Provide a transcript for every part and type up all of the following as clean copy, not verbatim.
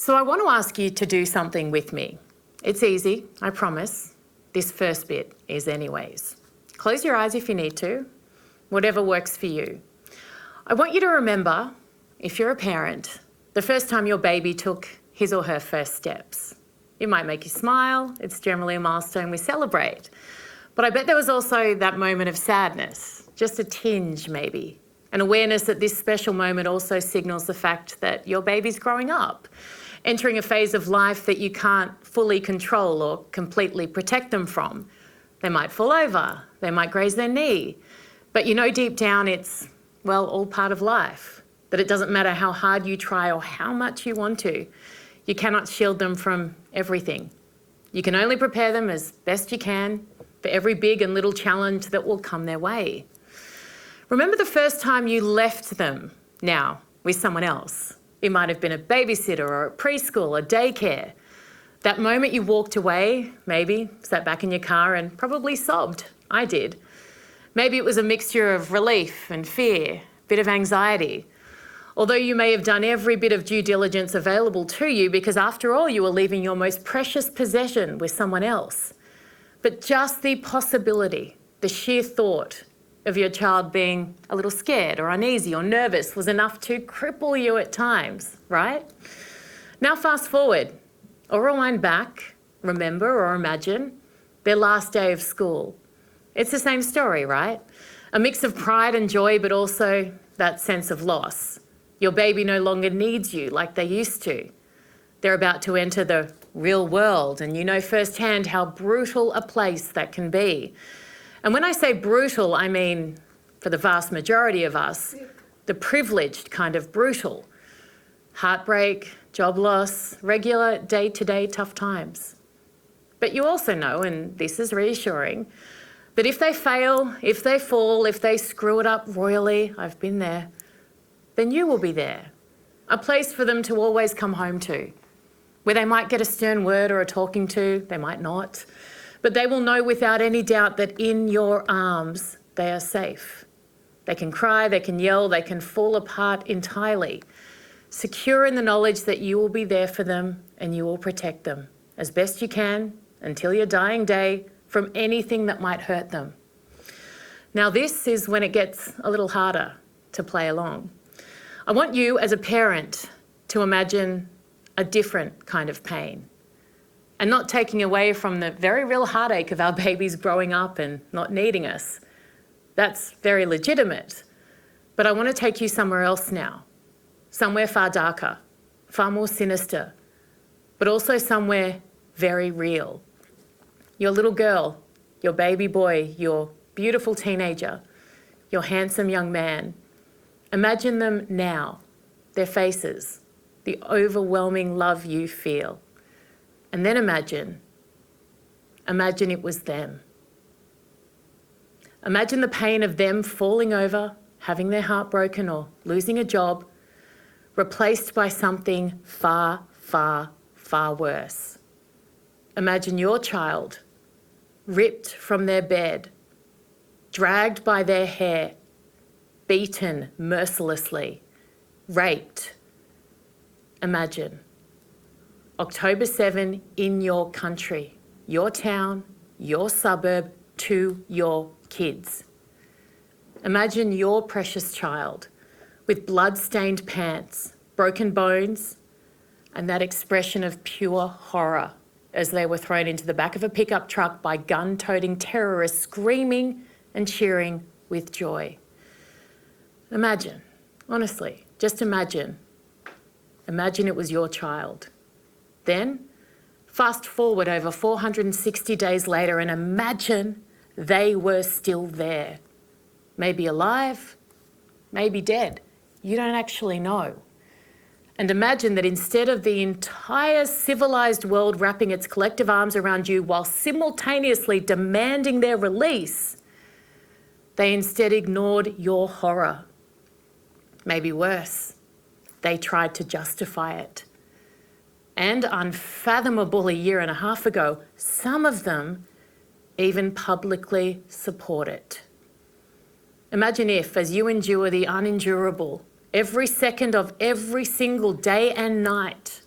So I want to ask you to do something with me. It's easy, I promise. This first bit is anyways. Close your eyes if you need to, whatever works for you. I want you to remember, if you're a parent, the first time your baby took his or her first steps. It might make you smile, it's generally a milestone we celebrate. But I bet there was also that moment of sadness, just a tinge maybe. An awareness that this special moment also signals the fact that your baby's growing up, entering a phase of life that you can't fully control or completely protect them from. They might fall over, they might graze their knee, but you know deep down it's, well, all part of life, that it doesn't matter how hard you try or how much you want to, you cannot shield them from everything. You can only prepare them as best you can for every big and little challenge that will come their way. Remember the first time you left them now with someone else. It might have been a babysitter or a preschool or daycare. That moment you walked away, maybe sat back in your car and probably sobbed. I did. Maybe it was a mixture of relief and fear, a bit of anxiety. Although you may have done every bit of due diligence available to you because after all you were leaving your most precious possession with someone else. But just the possibility, the sheer thought of your child being a little scared or uneasy or nervous was enough to cripple you at times, right? Now fast forward or rewind back, remember or imagine their last day of school. It's the same story, right? A mix of pride and joy, but also that sense of loss. Your baby no longer needs you like they used to. They're about to enter the real world, and you know firsthand how brutal a place that can be. And when I say brutal, I mean, for the vast majority of us, the privileged kind of brutal. Heartbreak, job loss, regular day-to-day tough times. But you also know, and this is reassuring, that if they fail, if they fall, if they screw it up royally, I've been there, then you will be there. A place for them to always come home to, where they might get a stern word or a talking to, they might not, but they will know without any doubt that in your arms they are safe. They can cry, they can yell, they can fall apart entirely, secure in the knowledge that you will be there for them and you will protect them as best you can until your dying day from anything that might hurt them. Now this is when it gets a little harder to play along. I want you as a parent to imagine a different kind of pain and not taking away from the very real heartache of our babies growing up and not needing us. That's very legitimate. But I want to take you somewhere else now, somewhere far darker, far more sinister, but also somewhere very real. Your little girl, your baby boy, your beautiful teenager, your handsome young man. Imagine them now, their faces, the overwhelming love you feel. And then imagine it was them. Imagine the pain of them falling over, having their heart broken or losing a job, replaced by something far, far, far worse. Imagine your child ripped from their bed, dragged by their hair, beaten mercilessly, raped. Imagine October 7 in your country, your town, your suburb, to your kids. Imagine your precious child with blood-stained pants, broken bones, and that expression of pure horror as they were thrown into the back of a pickup truck by gun-toting terrorists screaming and cheering with joy. Imagine, honestly, just imagine. Imagine it was your child. Then, fast forward over 460 days later and imagine they were still there. Maybe alive, maybe dead. You don't actually know. And imagine that instead of the entire civilized world wrapping its collective arms around you while simultaneously demanding their release, they instead ignored your horror. Maybe worse, they tried to justify it. And unfathomable a year and a half ago, some of them even publicly support it. Imagine if, as you endure the unendurable, every second of every single day and night,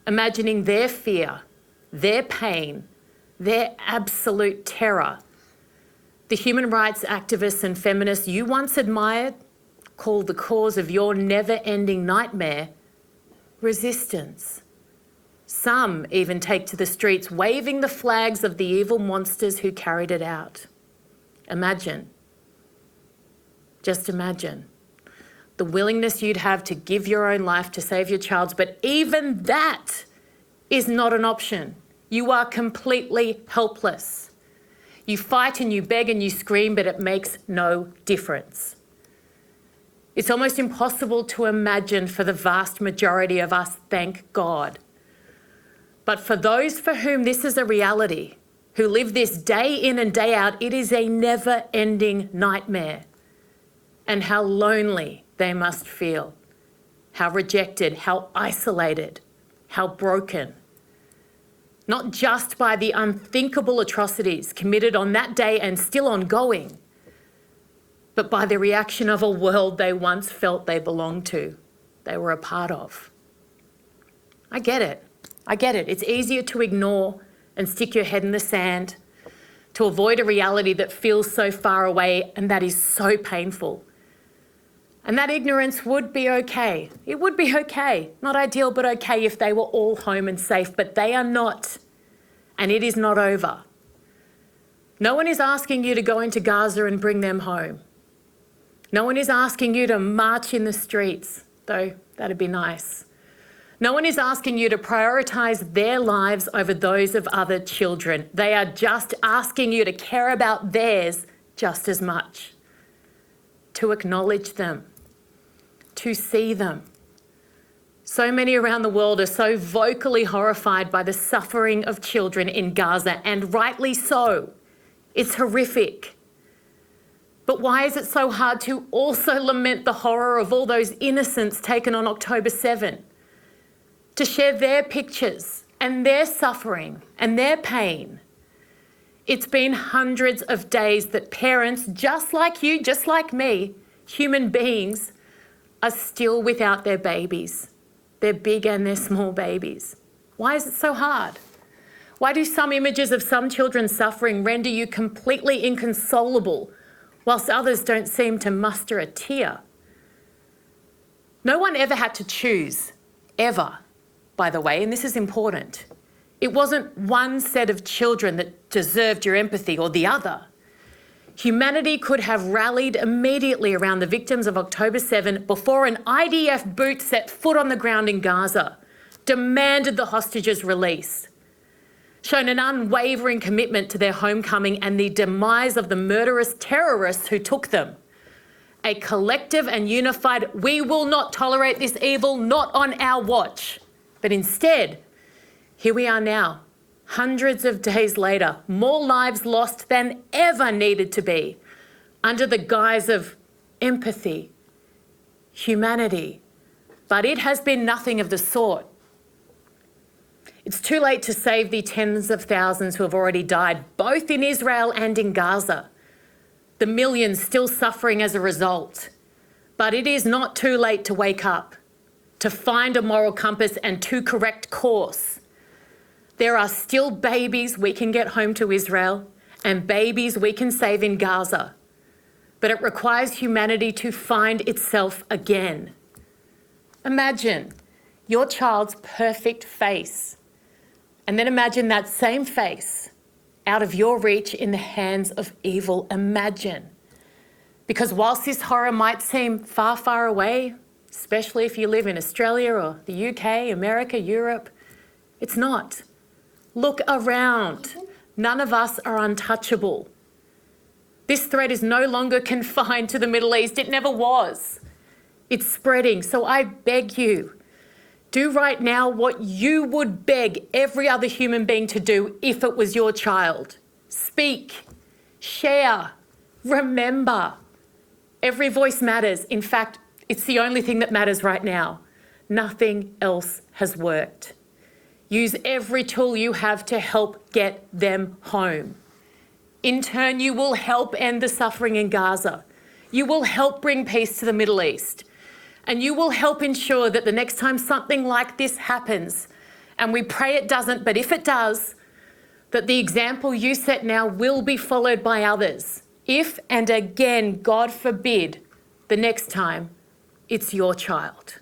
imagining their fear, their pain, their absolute terror. The human rights activists and feminists you once admired call the cause of your never-ending nightmare resistance. Some even take to the streets waving the flags of the evil monsters who carried it out. Imagine, just imagine, the willingness you'd have to give your own life to save your child's, but even that is not an option. You are completely helpless. You fight and you beg and you scream, but it makes no difference. It's almost impossible to imagine for the vast majority of us, thank God. But for those for whom this is a reality, who live this day in and day out, it is a never-ending nightmare. And how lonely they must feel, how rejected, how isolated, how broken. Not just by the unthinkable atrocities committed on that day and still ongoing, but by the reaction of a world they once felt they belonged to, they were a part of. I get it. It's easier to ignore and stick your head in the sand, to avoid a reality that feels so far away and that is so painful. And that ignorance would be okay. It would be okay. Not ideal, but okay if they were all home and safe, but they are not. And it is not over. No one is asking you to go into Gaza and bring them home. No one is asking you to march in the streets, though that'd be nice. No one is asking you to prioritise their lives over those of other children. They are just asking you to care about theirs just as much. To acknowledge them, to see them. So many around the world are so vocally horrified by the suffering of children in Gaza, and rightly so. It's horrific. But why is it so hard to also lament the horror of all those innocents taken on October 7? To share their pictures and their suffering and their pain. It's been hundreds of days that parents, just like you, just like me, human beings, are still without their babies, their big and their small babies. Why is it so hard? Why do some images of some children suffering render you completely inconsolable, whilst others don't seem to muster a tear? No one ever had to choose, ever, by the way, and this is important. It wasn't one set of children that deserved your empathy or the other. Humanity could have rallied immediately around the victims of October 7 before an IDF boot set foot on the ground in Gaza, demanded the hostages released, shown an unwavering commitment to their homecoming and the demise of the murderous terrorists who took them. A collective and unified, we will not tolerate this evil, not on our watch. But instead, here we are now, hundreds of days later, more lives lost than ever needed to be, under the guise of empathy, humanity. But it has been nothing of the sort. It's too late to save the tens of thousands who have already died, both in Israel and in Gaza. The millions still suffering as a result. But it is not too late to wake up, to find a moral compass and to correct course. There are still babies we can get home to Israel and babies we can save in Gaza. But it requires humanity to find itself again. Imagine your child's perfect face, and then imagine that same face out of your reach in the hands of evil. Imagine. Because whilst this horror might seem far, far away, especially if you live in Australia or the UK, America, Europe, it's not. Look around. None of us are untouchable. This threat is no longer confined to the Middle East. It never was. It's spreading. So I beg you, do right now what you would beg every other human being to do if it was your child. Speak, share, remember. Every voice matters. In fact, it's the only thing that matters right now. Nothing else has worked. Use every tool you have to help get them home. In turn, you will help end the suffering in Gaza. You will help bring peace to the Middle East. And you will help ensure that the next time something like this happens, And we pray it doesn't, but if it does, that the example you set now will be followed by others. If and again, God forbid, the next time it's your child.